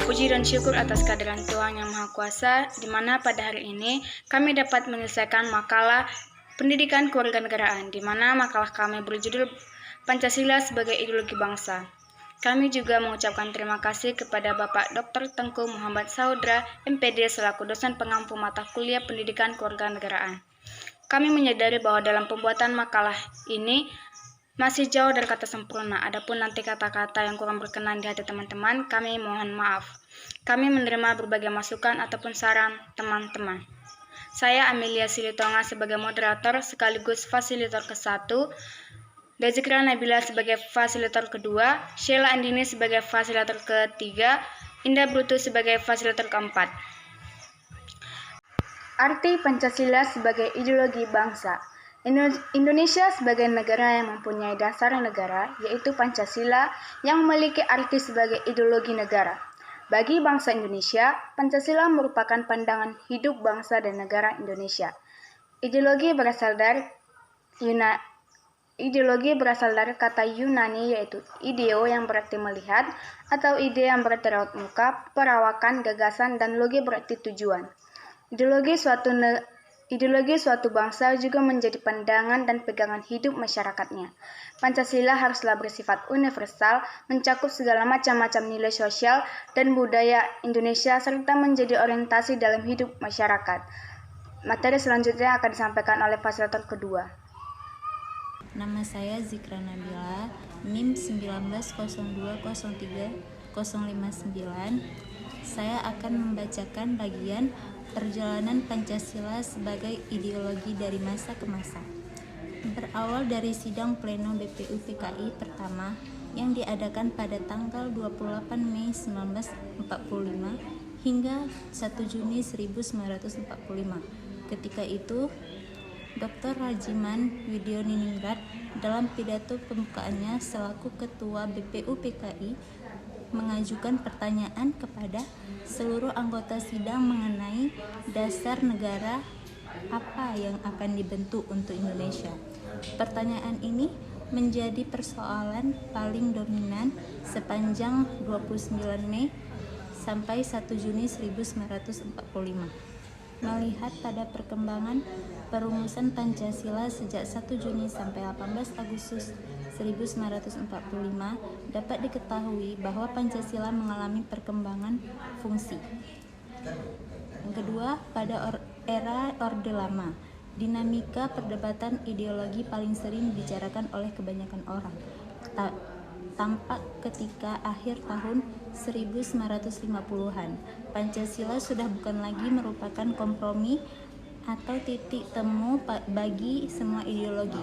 Puji dan syukur atas kehadiran Tuhan Yang Maha Kuasa, di mana pada hari ini kami dapat menyelesaikan makalah Pendidikan Kewarganegaraan, di mana makalah kami berjudul Pancasila sebagai Ideologi Bangsa. Kami juga mengucapkan terima kasih kepada Bapak Dr. Tengku Muhammad Saudra, MPD, selaku dosen pengampu mata kuliah Pendidikan Kewarganegaraan. Kami menyadari bahwa dalam pembuatan makalah ini masih jauh dari kata sempurna. Adapun nanti kata-kata yang kurang berkenan di hati teman-teman, kami mohon maaf. Kami menerima berbagai masukan ataupun saran teman-teman. Saya Amelia Silitonga sebagai moderator sekaligus fasilitator ke-1, Dezikra Nabila sebagai fasilitator kedua, Sheila Andini sebagai fasilitator ketiga, Indah Brutu sebagai fasilitator keempat. Arti Pancasila sebagai ideologi bangsa. Indonesia sebagai negara yang mempunyai dasar negara, yaitu Pancasila, yang memiliki arti sebagai ideologi negara. Bagi bangsa Indonesia, Pancasila merupakan pandangan hidup bangsa dan negara Indonesia. Ideologi berasal dari kata Yunani, yaitu ideo yang berarti melihat, atau ide yang berarti raut muka, perawakan, gagasan, dan logi berarti tujuan. Ideologi suatu bangsa juga menjadi pandangan dan pegangan hidup masyarakatnya. Pancasila haruslah bersifat universal, mencakup segala macam-macam nilai sosial dan budaya Indonesia, serta menjadi orientasi dalam hidup masyarakat. Materi selanjutnya akan disampaikan oleh fasilitator kedua. Nama saya Zikra Nabila, NIM 190203 059. Saya akan membacakan bagian perjalanan Pancasila sebagai ideologi dari masa ke masa. Berawal dari sidang pleno BPU PKI pertama yang diadakan pada tanggal 28 Mei 1945 hingga 1 Juni 1945. Ketika itu, Dr. Rajiman Widioningrat dalam pidato pembukaannya selaku Ketua BPU PKI mengajukan pertanyaan kepada seluruh anggota sidang mengenai dasar negara apa yang akan dibentuk untuk Indonesia. Pertanyaan ini menjadi persoalan paling dominan sepanjang 29 Mei sampai 1 Juni 1945. Melihat pada perkembangan perumusan Pancasila sejak 1 Juni sampai 18 Agustus 1945, dapat diketahui bahwa Pancasila mengalami perkembangan fungsi. Yang kedua, pada era Orde Lama, dinamika perdebatan ideologi paling sering dibicarakan oleh kebanyakan orang. Tampak ketika akhir tahun 1950-an, Pancasila sudah bukan lagi merupakan kompromi atau titik temu bagi semua ideologi,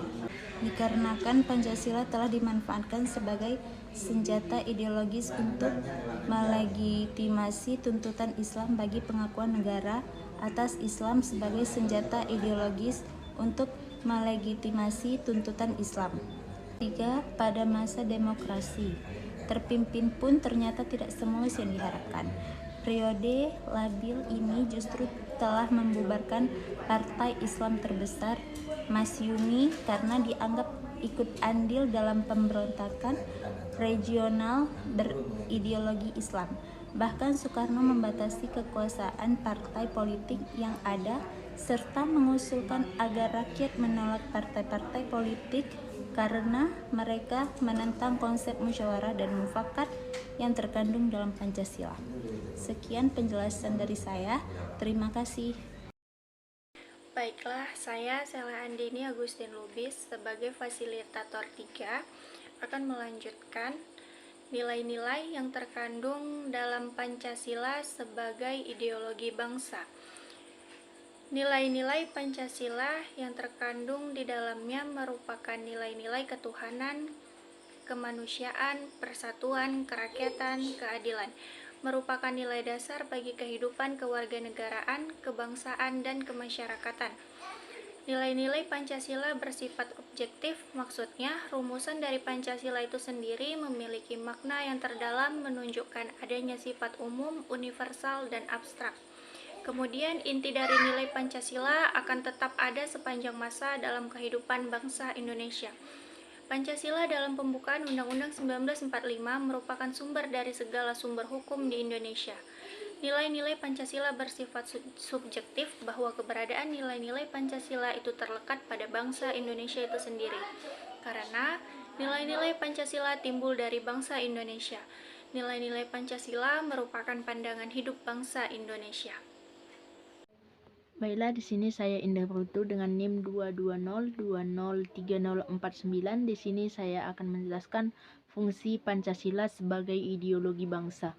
dikarenakan Pancasila telah dimanfaatkan sebagai senjata ideologis untuk melegitimasi tuntutan Islam bagi pengakuan negara atas Islam sebagai senjata ideologis untuk melegitimasi tuntutan Islam. 3. Pada masa demokrasi terpimpin pun ternyata tidak semulus yang diharapkan. Periode labil ini justru telah membubarkan partai Islam terbesar, Masyumi, karena dianggap ikut andil dalam pemberontakan regional berideologi Islam. Bahkan Soekarno membatasi kekuasaan partai politik yang ada serta mengusulkan agar rakyat menolak partai-partai politik karena mereka menentang konsep musyawarah dan mufakat yang terkandung dalam Pancasila. Sekian penjelasan dari saya. Terima kasih. Baiklah, saya Sheila Andini Agustin Lubis sebagai fasilitator 3 akan melanjutkan nilai-nilai yang terkandung dalam Pancasila sebagai ideologi bangsa. Nilai-nilai Pancasila yang terkandung di dalamnya merupakan nilai-nilai ketuhanan, kemanusiaan, persatuan, kerakyatan, keadilan. Merupakan nilai dasar bagi kehidupan kewarganegaraan, kebangsaan, dan kemasyarakatan. Nilai-nilai Pancasila bersifat objektif, maksudnya rumusan dari Pancasila itu sendiri memiliki makna yang terdalam menunjukkan adanya sifat umum, universal, dan abstrak. Kemudian inti dari nilai Pancasila akan tetap ada sepanjang masa dalam kehidupan bangsa Indonesia. Pancasila dalam pembukaan Undang-Undang 1945 merupakan sumber dari segala sumber hukum di Indonesia. Nilai-nilai Pancasila bersifat subjektif bahwa keberadaan nilai-nilai Pancasila itu terlekat pada bangsa Indonesia itu sendiri. Karena nilai-nilai Pancasila timbul dari bangsa Indonesia. Nilai-nilai Pancasila merupakan pandangan hidup bangsa Indonesia. Baiklah, di sini saya Indah Brutu dengan NIM 220203049. Di sini saya akan menjelaskan fungsi Pancasila sebagai ideologi bangsa.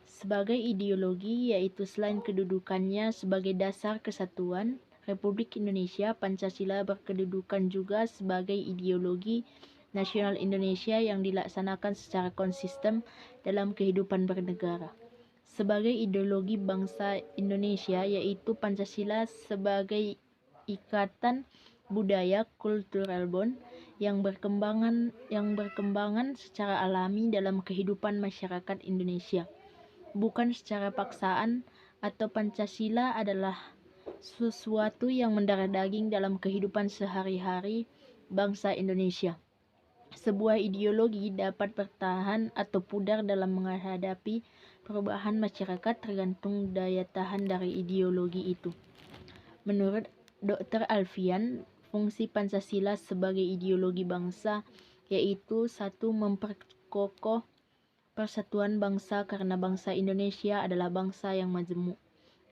Sebagai ideologi, yaitu selain kedudukannya sebagai dasar kesatuan Republik Indonesia, Pancasila berkedudukan juga sebagai ideologi nasional Indonesia yang dilaksanakan secara konsisten dalam kehidupan bernegara. Sebagai ideologi bangsa Indonesia, yaitu Pancasila sebagai ikatan budaya kultural bond yang berkembangan secara alami dalam kehidupan masyarakat Indonesia, bukan secara paksaan, atau Pancasila adalah sesuatu yang mendarah daging dalam kehidupan sehari-hari bangsa Indonesia. Sebuah ideologi dapat bertahan atau pudar dalam menghadapi perubahan masyarakat tergantung daya tahan dari ideologi itu. Menurut Dr. Alfian, fungsi Pancasila sebagai ideologi bangsa yaitu 1. Memperkokoh persatuan bangsa karena bangsa Indonesia adalah bangsa yang majemuk.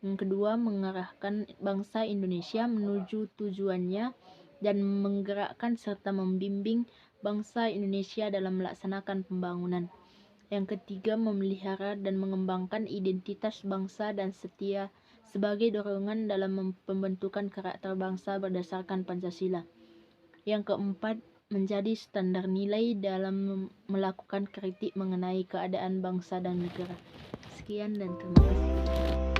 Yang kedua, mengarahkan bangsa Indonesia menuju tujuannya dan menggerakkan serta membimbing bangsa Indonesia dalam melaksanakan pembangunan. Yang ketiga, memelihara dan mengembangkan identitas bangsa dan setia sebagai dorongan dalam pembentukan karakter bangsa berdasarkan Pancasila. Yang keempat, menjadi standar nilai dalam melakukan kritik mengenai keadaan bangsa dan negara. Sekian dan terima kasih.